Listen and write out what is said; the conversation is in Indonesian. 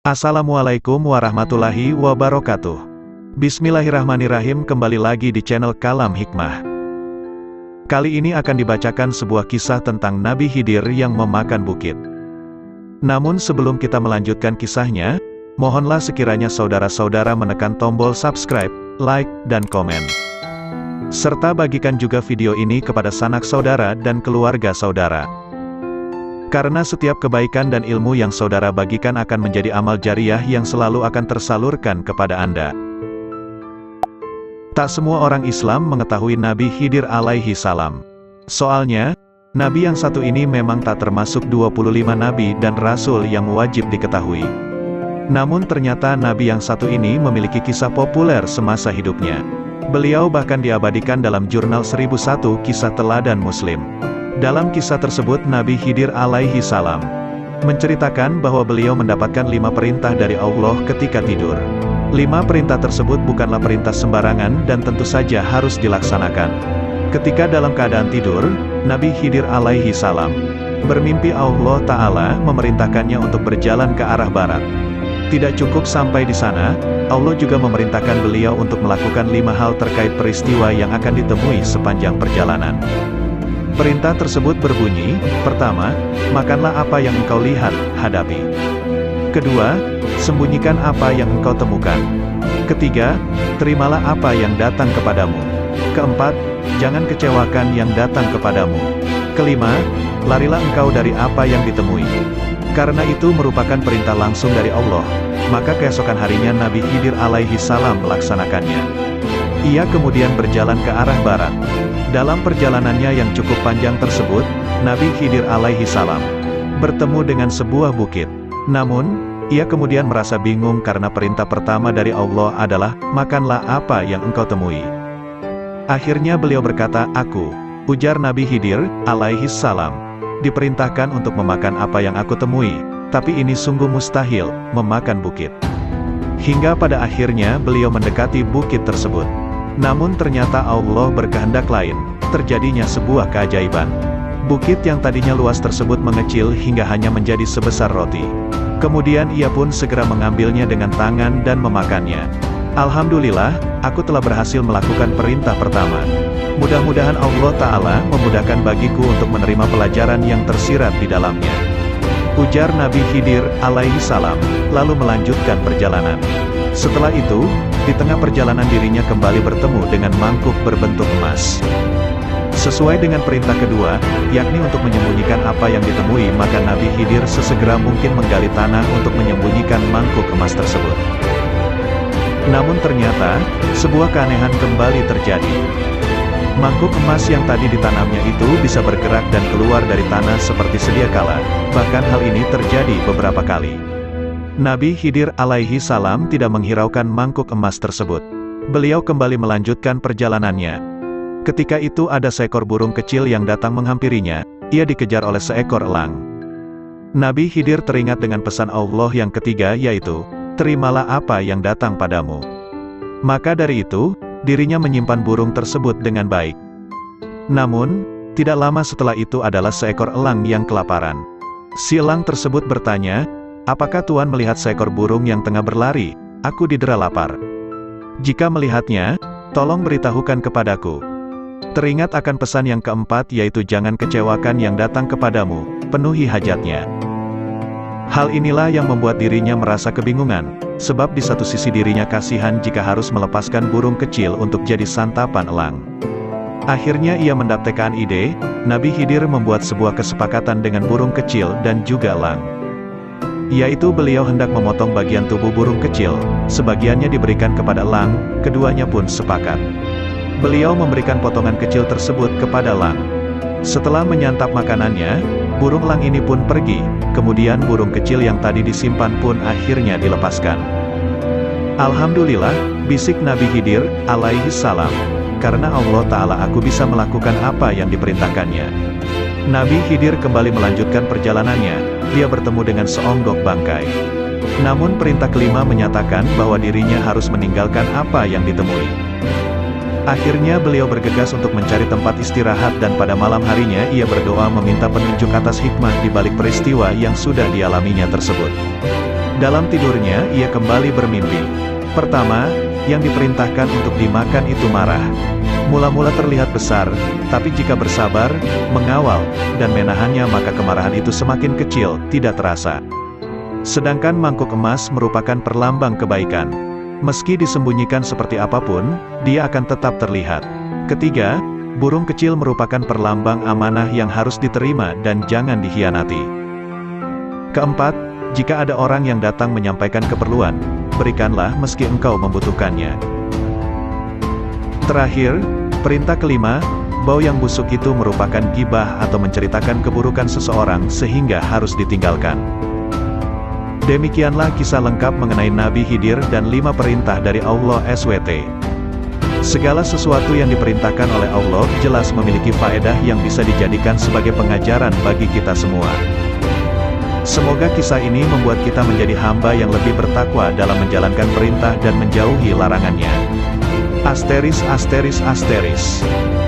Assalamualaikum warahmatullahi wabarakatuh. Bismillahirrahmanirrahim. Kembali lagi di channel Kalam Hikmah. Kali ini akan dibacakan sebuah kisah tentang Nabi Khidir yang memakan bukit. Namun sebelum kita melanjutkan kisahnya, mohonlah sekiranya saudara-saudara menekan tombol subscribe, like, dan komen. Serta bagikan juga video ini kepada sanak saudara dan keluarga saudara. Karena setiap kebaikan dan ilmu yang saudara bagikan akan menjadi amal jariah yang selalu akan tersalurkan kepada Anda. Tak semua orang Islam mengetahui Nabi Khidir alaihi salam. Soalnya, Nabi yang satu ini memang tak termasuk 25 Nabi dan Rasul yang wajib diketahui. Namun ternyata Nabi yang satu ini memiliki kisah populer semasa hidupnya. Beliau bahkan diabadikan dalam jurnal 1001 Kisah Teladan Muslim. Dalam kisah tersebut Nabi Khidir alaihi salam menceritakan bahwa beliau mendapatkan 5 perintah dari Allah ketika tidur. 5 perintah tersebut bukanlah perintah sembarangan dan tentu saja harus dilaksanakan. Ketika dalam keadaan tidur, Nabi Khidir alaihi salam bermimpi Allah Ta'ala memerintahkannya untuk berjalan ke arah barat. Tidak cukup sampai di sana, Allah juga memerintahkan beliau untuk melakukan 5 hal terkait peristiwa yang akan ditemui sepanjang perjalanan. Perintah tersebut berbunyi, pertama, makanlah apa yang engkau lihat, hadapi. Kedua, sembunyikan apa yang engkau temukan. Ketiga, terimalah apa yang datang kepadamu. Keempat, jangan kecewakan yang datang kepadamu. Kelima, larilah engkau dari apa yang ditemui. Karena itu merupakan perintah langsung dari Allah, maka keesokan harinya Nabi Khidir alaihi salam melaksanakannya. Ia kemudian berjalan ke arah barat. Dalam perjalanannya yang cukup panjang tersebut, Nabi Khidir alaihi salam bertemu dengan sebuah bukit. Namun, ia kemudian merasa bingung karena perintah pertama dari Allah adalah, makanlah apa yang engkau temui. Akhirnya beliau berkata, ujar Nabi Khidir alaihi salam, diperintahkan untuk memakan apa yang aku temui, tapi ini sungguh mustahil, memakan bukit. Hingga pada akhirnya beliau mendekati bukit tersebut. Namun ternyata Allah berkehendak lain, terjadinya sebuah keajaiban. Bukit yang tadinya luas tersebut mengecil hingga hanya menjadi sebesar roti. Kemudian ia pun segera mengambilnya dengan tangan dan memakannya. Alhamdulillah, aku telah berhasil melakukan perintah pertama. Mudah-mudahan Allah Ta'ala memudahkan bagiku untuk menerima pelajaran yang tersirat di dalamnya. Ujar Nabi Khidir alaihi salam, lalu melanjutkan perjalanan. Setelah itu, di tengah perjalanan dirinya kembali bertemu dengan mangkuk berbentuk emas. Sesuai dengan perintah kedua, yakni untuk menyembunyikan apa yang ditemui, maka Nabi Khidir sesegera mungkin menggali tanah untuk menyembunyikan mangkuk emas tersebut. Namun ternyata, sebuah keanehan kembali terjadi. Mangkuk emas yang tadi ditanamnya itu bisa bergerak dan keluar dari tanah seperti sedia kala, bahkan hal ini terjadi beberapa kali. Nabi Khidir alaihi salam tidak menghiraukan mangkuk emas tersebut. Beliau kembali melanjutkan perjalanannya. Ketika itu ada seekor burung kecil yang datang menghampirinya, ia dikejar oleh seekor elang. Nabi Khidir teringat dengan pesan Allah yang ketiga yaitu, terimalah apa yang datang padamu. Maka dari itu, dirinya menyimpan burung tersebut dengan baik. Namun, tidak lama setelah itu adalah seekor elang yang kelaparan. Si elang tersebut bertanya, apakah Tuan melihat seekor burung yang tengah berlari? Aku didera lapar. Jika melihatnya, tolong beritahukan kepadaku. Teringat akan pesan yang keempat yaitu jangan kecewakan yang datang kepadamu, penuhi hajatnya. Hal inilah yang membuat dirinya merasa kebingungan, sebab di satu sisi dirinya kasihan jika harus melepaskan burung kecil untuk jadi santapan elang. Akhirnya ia mendapatkan ide, Nabi Khidir membuat sebuah kesepakatan dengan burung kecil dan juga elang. Yaitu beliau hendak memotong bagian tubuh burung kecil, sebagiannya diberikan kepada elang, keduanya pun sepakat. Beliau memberikan potongan kecil tersebut kepada elang. Setelah menyantap makanannya, burung elang ini pun pergi, kemudian burung kecil yang tadi disimpan pun akhirnya dilepaskan. Alhamdulillah, bisik Nabi Khidir alaihi salam, karena Allah Ta'ala aku bisa melakukan apa yang diperintahkannya. Nabi Khidir kembali melanjutkan perjalanannya, dia bertemu dengan seonggok bangkai. Namun perintah kelima menyatakan bahwa dirinya harus meninggalkan apa yang ditemui. Akhirnya beliau bergegas untuk mencari tempat istirahat dan pada malam harinya ia berdoa meminta penunjuk atas hikmah di balik peristiwa yang sudah dialaminya tersebut. Dalam tidurnya, ia kembali bermimpi. Pertama, yang diperintahkan untuk dimakan itu marah. Mula-mula terlihat besar, tapi jika bersabar, mengawal, dan menahannya maka kemarahan itu semakin kecil, tidak terasa. Sedangkan mangkuk emas merupakan perlambang kebaikan. Meski disembunyikan seperti apapun, dia akan tetap terlihat. Ketiga, burung kecil merupakan perlambang amanah yang harus diterima dan jangan dikhianati. Keempat, jika ada orang yang datang menyampaikan keperluan, berikanlah meski engkau membutuhkannya. Terakhir, perintah kelima, bau yang busuk itu merupakan gibah atau menceritakan keburukan seseorang sehingga harus ditinggalkan. Demikianlah kisah lengkap mengenai Nabi Khidir dan 5 perintah dari Allah SWT. Segala sesuatu yang diperintahkan oleh Allah jelas memiliki faedah yang bisa dijadikan sebagai pengajaran bagi kita semua. Semoga kisah ini membuat kita menjadi hamba yang lebih bertakwa dalam menjalankan perintah dan menjauhi larangannya. *************************************************************************************************************************************************************************************************************************************************************************�emikianlah